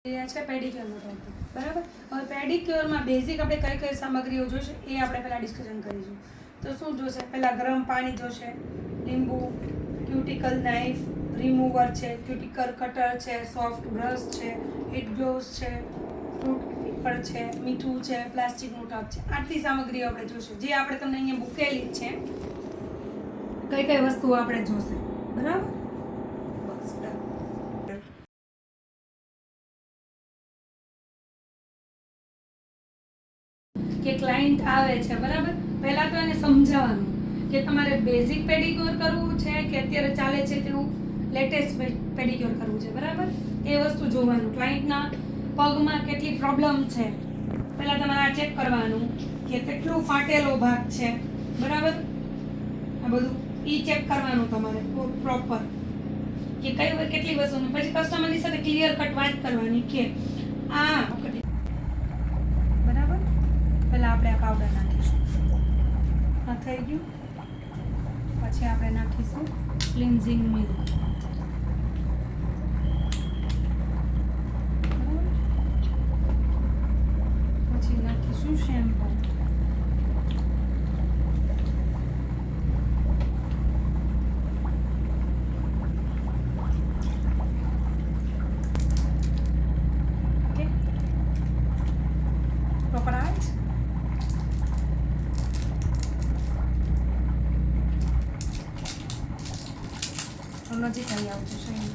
છે પેડિક્યોરનો ટોપિક બરાબર. હવે પેડિક્યોરમાં બેઝિક આપણે કઈ કઈ સામગ્રીઓ જોઈશે એ આપણે પહેલાં ડિસ્કશન કરીશું. તો શું જોશે? પહેલાં ગરમ પાણી જોશે, લીંબુ, ક્યુટિકલ નાઇફ, રિમૂવર છે, ક્યુટિકલ કટર છે, સોફ્ટ બ્રશ છે, હીટ ગ્લોવ્સ છે, ફ્રૂટ પીપર છે, મીઠું છે, પ્લાસ્ટિકનું ટબ છે. આટલી સામગ્રીઓ આપણે જોશે, જે આપણે તમને અહીંયા મૂકેલી છે. કઈ કઈ વસ્તુઓ આપણે જોશે બરાબર. બસ ડન. કે ક્લાયન્ટ આવે છે બરાબર, પહેલા તો એને સમજાવવાનું કે તમારે બેઝિક પેડિક્યોર કરવું છે કે અત્યારે ચાલે છે તેવું લેટેસ્ટ પેડિક્યોર કરવું છે બરાબર. એ વસ્તુ જોવાનું, ક્લાયન્ટના પગમાં કેટલી પ્રોબ્લેમ છે પહેલા તમારે આ ચેક કરવાનું કે કેટલું ફાટેલો ભાગ છે બરાબર. આ બધું ઈ ચેક કરવાનું તમારે પ્રોપર કે કઈ કેટલી વસ્તુ. પછી કસ્ટમરની સાથે ક્લિયર કટ વાત કરવાની કે આ બરાબર. પહેલાં આપણે આ પાવડર નાખીશું. આ થઈ ગયું. પછી આપણે નાખીશું ક્લિન્ઝિંગ મિલ્ક. પછી નાખીશું શેમ્પૂ. ઓકે, પ્રોપર આવે છે. નજીક આવી આવજો શાઈન.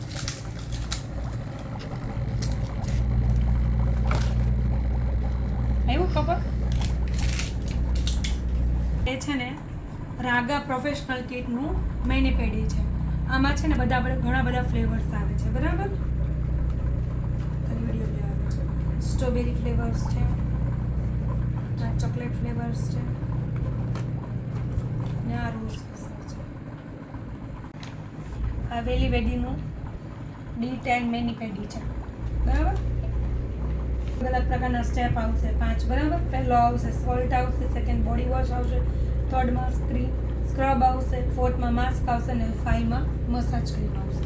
એવું ખબર એ છે ને રાગા પ્રોફેશનલ કિટનું મેની પેડી છે. આમાં છે ને ઘણા બધા ફ્લેવર્સ આવે છે બરાબર. સ્ટ્રોબેરી ફ્લેવર્સ છે, ચોકલેટ ફ્લેવર્સ છે ને આ રોઝ છે. આ વેલી વેડીનું D10 મેની પેડી છે બરાબર. અલગ અલગ પ્રકારના સ્ટેપ આવશે 5 બરાબર. પહેલો આવશે સોલ્ટ આવશે, સેકન્ડ બોડી વોશ આવશે, થર્ડમાં સ્ક્રબ આવશે, ફોર્થમાં માસ્ક આવશે અને 5માં મસાજ ક્રીમ આવશે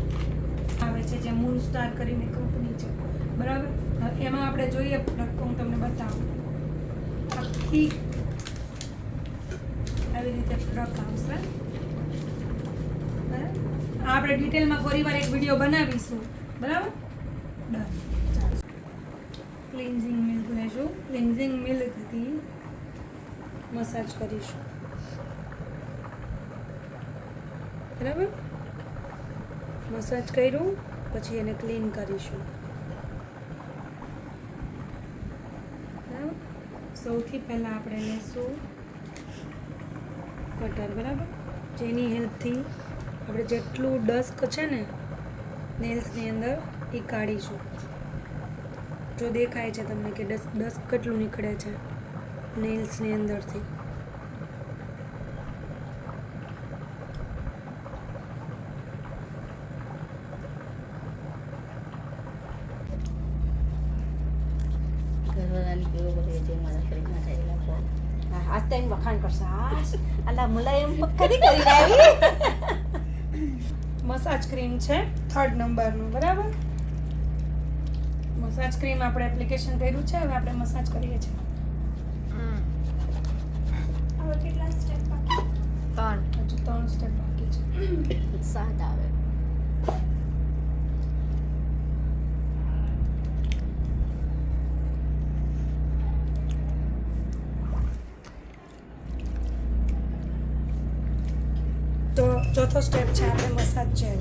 આવે છે, જે મૂન સ્ટાર કરીને કંપની છે બરાબર. એમાં આપણે જોઈએ પ્રોડક્ટ, હું તમને બતાવું. આખી આવી રીતે પ્રોડક્ટ આવશે બરાબર. આપણે ડિટેલમાં ફરીવાર એક વિડીયો બનાવીશું બરાબર. ડન. ક્લિન્ઝિંગ મિલ્ક લેશું. ક્લિન્ઝિંગ મિલ્કથી મસાજ કરીશું બરાબર. મસાજ કર્યું પછી એને ક્લીન કરીશું બરાબર. સૌથી પહેલાં આપણે લેશું કટર બરાબર, જેની હેલ્પથી આપણે જેટલું ડસ્ક છે ને નેલ્સની અંદર એ કાઢીશું. જો દેખાય છે તમને કે ડસ્ક કેટલું નીકળે છે નેલ્સની અંદરથી. વખાણ કરશે અલા મુલાયમ કરી આવી. મસાજ ક્રીમ છે 3rd નંબરનું બરાબર. મસાજ ક્રીમ આપણે એપ્લિકેશન કર્યું છે, હવે આપણે મસાજ કરીએ છીએ. હવે કેટલા સ્ટેપ બાકી? 3. હજુ 3 સ્ટેપ બાકી છે. 7 આવે. તો ચોથો સ્ટેપ છે આપણે મસાજ જેલ.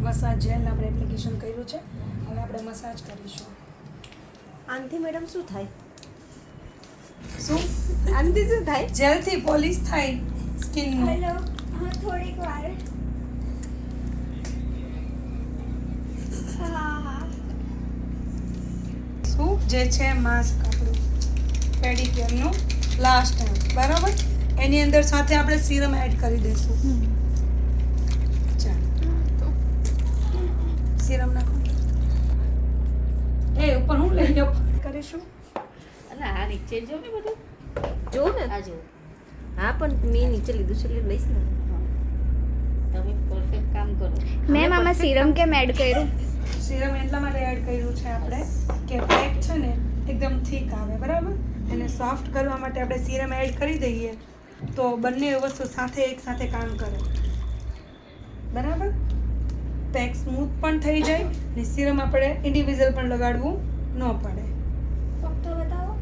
મસાજ જેલ આપણે એપ્લિકેશન કર્યું છે, હવે આપણે મસાજ કરીશું. આનથી મેડમ શું થાય? શું આનથી શું થાય? જેલથી પોલિશ થાય સ્કિનનું. હેલો, હા થોડીક વાર. હા શું જે છે માસ્ક આપણું પેડિક્યોરનું લાસ્ટ ટાઈમ બરાબર. એની અંદર સાથે આપણે સીરમ એડ કરી દઈશું. ચાલો સીરમ નાખો. નીચે જો ને બધું જો ને આ જો હા પણ મેં નીચે લીધું છે એટલે લઈશ ને તમે પરફેક્ટ કામ કરો મેમ આમાં સિરમ કેમ એડ કર્યું સિરમ એટલા માટે એડ કર્યું છે આપણે કે પેક છે ને એકદમ થીક આવે બરાબર એને સોફ્ટ કરવા માટે આપણે સિરમ એડ કરી દઈએ તો બંને વસ્તુ સાથે એક સાથે કામ કરે બરાબર પેક સ્મૂથ પણ થઈ જાય ને સિરમ આપણે ઇન્ડિવિજ્યુઅલ પણ લગાડવું ન પડે ફક્ત બતાવો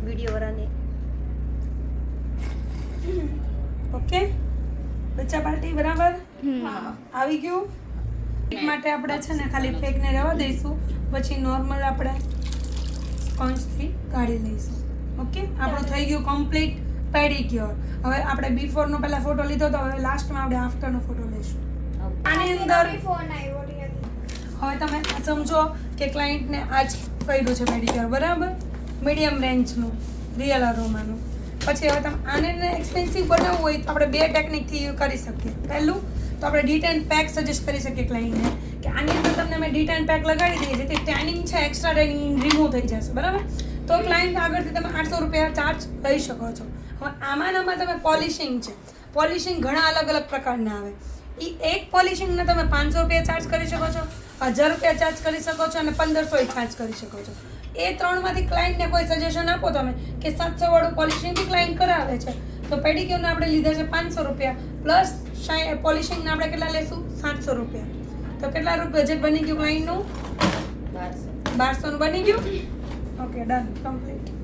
વિડીયો વાળાને ઓકે બચ્ચા પાર્ટી બરાબર હમ. આવી ગયું એક માટે આપણે છે ને ખાલી ફેકને રહેવા દઈશું પછી નોર્મલ આપણે સ્પંજથી કાઢી લઈશું ઓકે આપણું થઈ ગયું કમ્પ્લીટ પેડિક્યોર હવે આપણે બિફોરનો પહેલા ફોટો લીધો તો હવે લાસ્ટમાં આપણે આફ્ટરનો ફોટો લઈશું આની અંદર ફોન આવ્યો હવે તમે આ સમજો કે ક્લાયન્ટને આ જ કર્યું છે પેડિક્યોર બરાબર મીડિયમ રેન્જનું રિયલ અરોમાનું પછી હવે તમે આને એક્સપેન્સિવ બનાવવું હોય તો આપણે બે ટેકનિકથી કરી શકીએ પહેલું તો આપણે ડી10 પેક સજેસ્ટ કરી શકીએ ક્લાયન્ટને કે આની અંદર તમને અમે ડી10 પેક લગાડી દઈએ જેથી ટેનિંગ છે એક્સ્ટ્રા ટેનિંગ રિમૂવ થઈ જશે બરાબર તો ક્લાયન્ટ આગળથી તમે 800 રૂપિયા ચાર્જ લઈ શકો છો હવે આમાં તમે પોલિશિંગ છે પોલિશિંગ ઘણા અલગ અલગ પ્રકારના આવે એ એક પોલિશિંગના તમે 500 રૂપિયા ચાર્જ કરી શકો છો 1000 રૂપિયા ચાર્જ કરી શકો છો અને 1500 ચાર્જ કરી શકો છો એ ત્રણમાંથી ક્લાયન્ટને કોઈ સજેશન આપો તમે કે 700 વાળું પોલિશિંગ બી ક્લાયન્ટ કરાવે છે તો પેડિક્યોરના આપણે લીધા છે 500 રૂપિયા પ્લસ પોલિશિંગના આપણે કેટલા લેશું 700 રૂપિયા તો કેટલા બજેટ બની ગયું ક્લાયન્ટનું 1200 1200 નું બની ગયું ઓકે ડન કમ્પ્લીટ